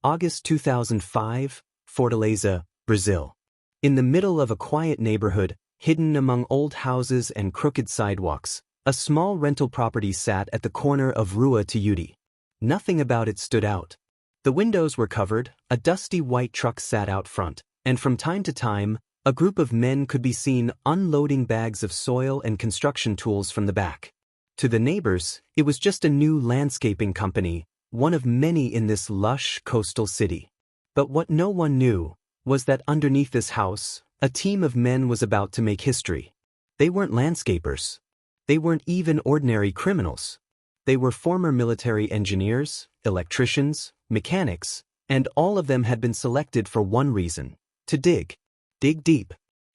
August 2005, Fortaleza, Brazil. In the middle of a quiet neighborhood, hidden among old houses and crooked sidewalks, a small rental property sat at the corner of Rua Tiuti. Nothing about it stood out. The windows were covered, a dusty white truck sat out front, and from time to time, a group of men could be seen unloading bags of soil and construction tools from the back. To the neighbors, it was just a new landscaping company, one of many in this lush coastal city. But what no one knew was that underneath this house, a team of men was about to make history. They weren't landscapers. They weren't even ordinary criminals. They were former military engineers, electricians, mechanics, and all of them had been selected for one reason: to dig. Dig deep,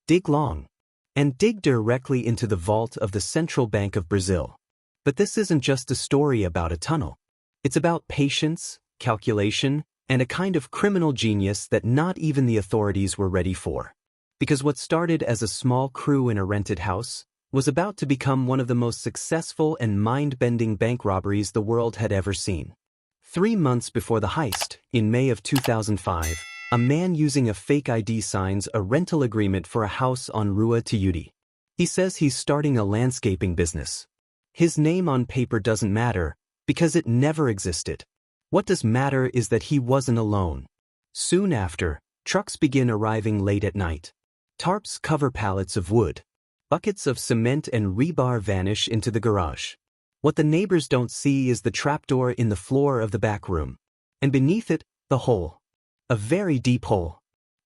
dig long, and dig directly into the vault of the Central Bank of Brazil. But this isn't just a story about a tunnel. It's about patience, calculation, and a kind of criminal genius that not even the authorities were ready for. Because what started as a small crew in a rented house was about to become one of the most successful and mind-bending bank robberies the world had ever seen. 3 months before the heist, in May of 2005, a man using a fake ID signs a rental agreement for a house on Rua Tiuti. He says he's starting a landscaping business. His name on paper doesn't matter, because it never existed. What does matter is that he wasn't alone. Soon after, trucks begin arriving late at night. Tarps cover pallets of wood. Buckets of cement and rebar vanish into the garage. What the neighbors don't see is the trapdoor in the floor of the back room. And beneath it, the hole. A very deep hole.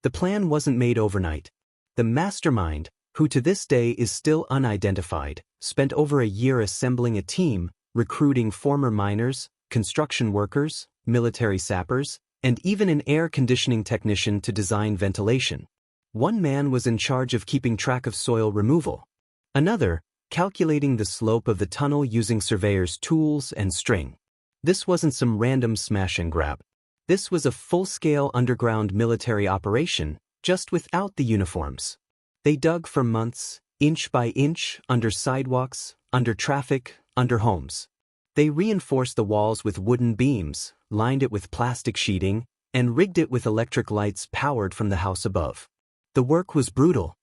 The plan wasn't made overnight. The mastermind, who to this day is still unidentified, spent over a year assembling a team, recruiting former miners, construction workers, military sappers, and even an air conditioning technician to design ventilation. One man was in charge of keeping track of soil removal. Another, calculating the slope of the tunnel using surveyor's tools and string. This wasn't some random smash and grab. This was a full-scale underground military operation, just without the uniforms. They dug for months, inch by inch, under sidewalks, under traffic, under homes. They reinforced the walls with wooden beams, lined it with plastic sheeting, and rigged it with electric lights powered from the house above. The work was brutal,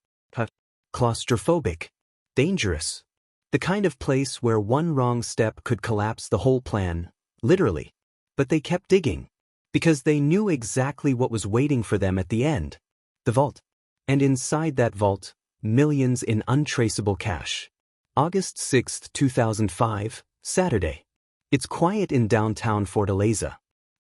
claustrophobic, dangerous. The kind of place where one wrong step could collapse the whole plan, literally. But they kept digging. Because they knew exactly what was waiting for them at the end. The vault. And inside that vault, millions in untraceable cash. August 6, 2005, Saturday. It's quiet in downtown Fortaleza.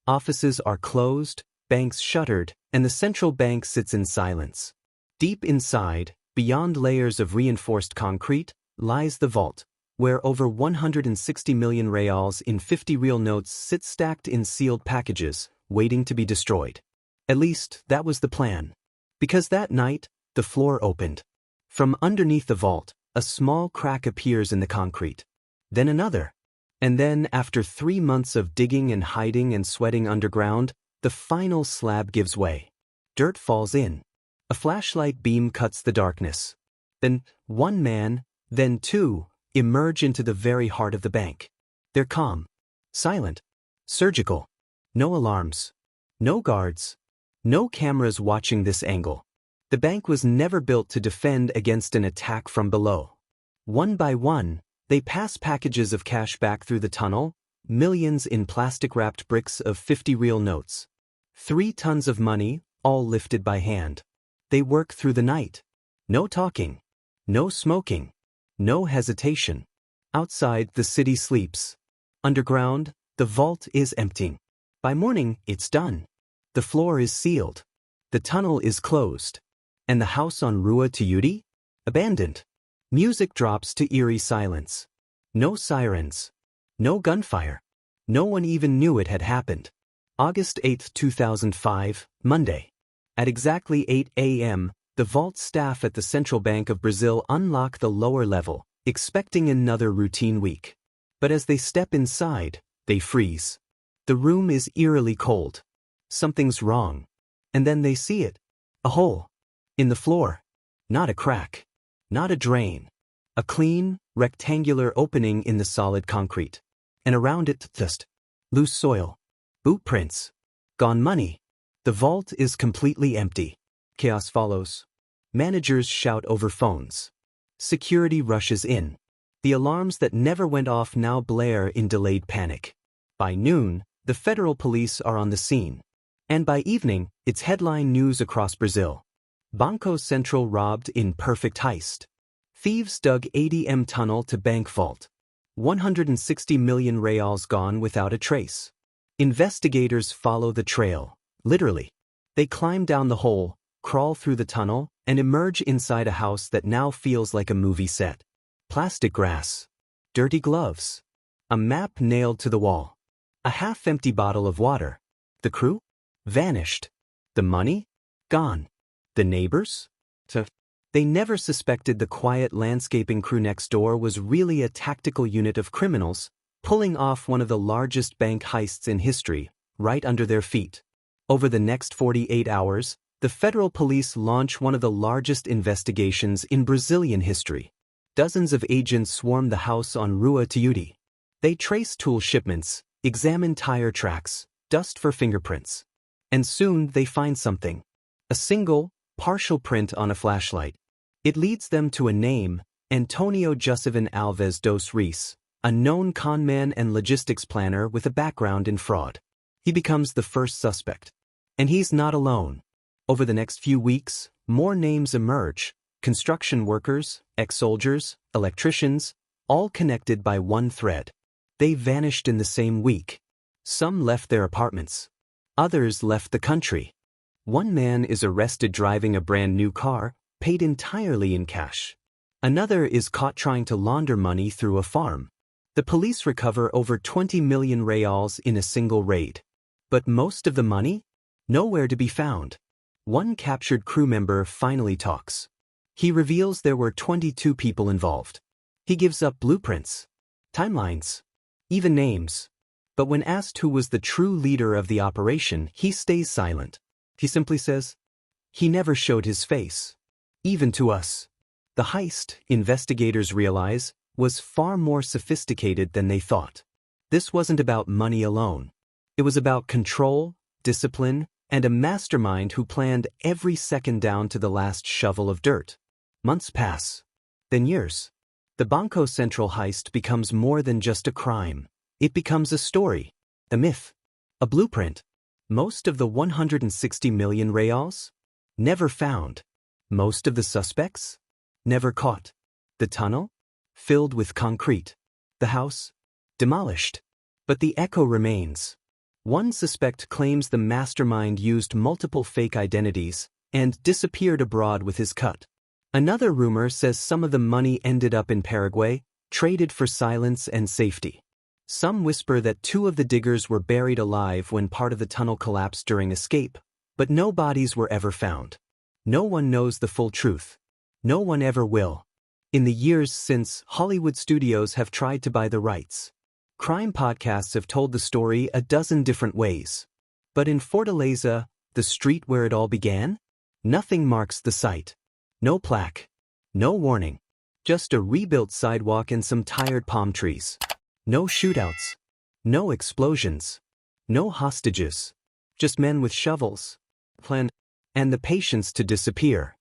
Offices are closed, banks shuttered, and the central bank sits in silence. Deep inside, beyond layers of reinforced concrete, lies the vault, where over 160 million reals in 50 real notes sit stacked in sealed packages, waiting to be destroyed. At least, that was the plan. Because that night, the floor opened. From underneath the vault, a small crack appears in the concrete. Then another. And then, after 3 months of digging and hiding and sweating underground, the final slab gives way. Dirt falls in. A flashlight beam cuts the darkness. Then, one man, then two, emerge into the very heart of the bank. They're calm, silent, surgical. No alarms. No guards. No cameras watching this angle. The bank was never built to defend against an attack from below. One by one, they pass packages of cash back through the tunnel, millions in plastic-wrapped bricks of 50 real notes. 3 tons of money, all lifted by hand. They work through the night. No talking. No smoking. No hesitation. Outside, the city sleeps. Underground, the vault is emptying. By morning, it's done. The floor is sealed. The tunnel is closed. And the house on Rua Tiuti? Abandoned. Music drops to eerie silence. No sirens. No gunfire. No one even knew it had happened. August 8, 2005, Monday. At exactly 8 a.m., the vault staff at the Central Bank of Brazil unlock the lower level, expecting another routine week. But as they step inside, they freeze. The room is eerily cold. Something's wrong. And then they see it. A hole. In the floor. Not a crack. Not a drain. A clean, rectangular opening in the solid concrete. And around it, just loose soil. Boot prints. Gone money. The vault is completely empty. Chaos follows. Managers shout over phones. Security rushes in. The alarms that never went off now blare in delayed panic. By noon, the federal police are on the scene. And by evening, it's headline news across Brazil. Banco Central robbed in perfect heist. Thieves dug ATM tunnel to bank vault. 160 million reals gone without a trace. Investigators follow the trail, literally. They climb down the hole, crawl through the tunnel, and emerge inside a house that now feels like a movie set. Plastic grass. Dirty gloves. A map nailed to the wall. A half-empty bottle of water. The crew? Vanished. The money? Gone. The neighbors? They never suspected the quiet landscaping crew next door was really a tactical unit of criminals, pulling off one of the largest bank heists in history, right under their feet. Over the next 48 hours, the federal police launch one of the largest investigations in Brazilian history. Dozens of agents swarm the house on Rua Tiuti. They trace tool shipments, examine tire tracks, dust for fingerprints. And soon they find something. A single, partial print on a flashlight. It leads them to a name, Antonio Josevan Alves dos Reis, a known conman and logistics planner with a background in fraud. He becomes the first suspect. And he's not alone. Over the next few weeks, more names emerge. Construction workers, ex-soldiers, electricians, all connected by one thread. They vanished in the same week. Some left their apartments. Others left the country. One man is arrested driving a brand new car, paid entirely in cash. Another is caught trying to launder money through a farm. The police recover over 20 million reals in a single raid. But most of the money? Nowhere to be found. One captured crew member finally talks. He reveals there were 22 people involved. He gives up blueprints, timelines, even names. But when asked who was the true leader of the operation, he stays silent. He simply says, "He never showed his face." Even to us. The heist, investigators realize, was far more sophisticated than they thought. This wasn't about money alone. It was about control, discipline, and a mastermind who planned every second down to the last shovel of dirt. Months pass. Then years. The Banco Central heist becomes more than just a crime. It becomes a story, a myth, a blueprint. Most of the 160 million reals? Never found. Most of the suspects? Never caught. The tunnel? Filled with concrete. The house? Demolished. But the echo remains. One suspect claims the mastermind used multiple fake identities and disappeared abroad with his cut. Another rumor says some of the money ended up in Paraguay, traded for silence and safety. Some whisper that 2 of the diggers were buried alive when part of the tunnel collapsed during escape, but no bodies were ever found. No one knows the full truth. No one ever will. In the years since, Hollywood studios have tried to buy the rights. Crime podcasts have told the story a dozen different ways. But in Fortaleza, the street where it all began, nothing marks the site. No plaque. No warning. Just a rebuilt sidewalk and some tired palm trees. No shootouts. No explosions. No hostages. Just men with shovels, planned, and the patience to disappear.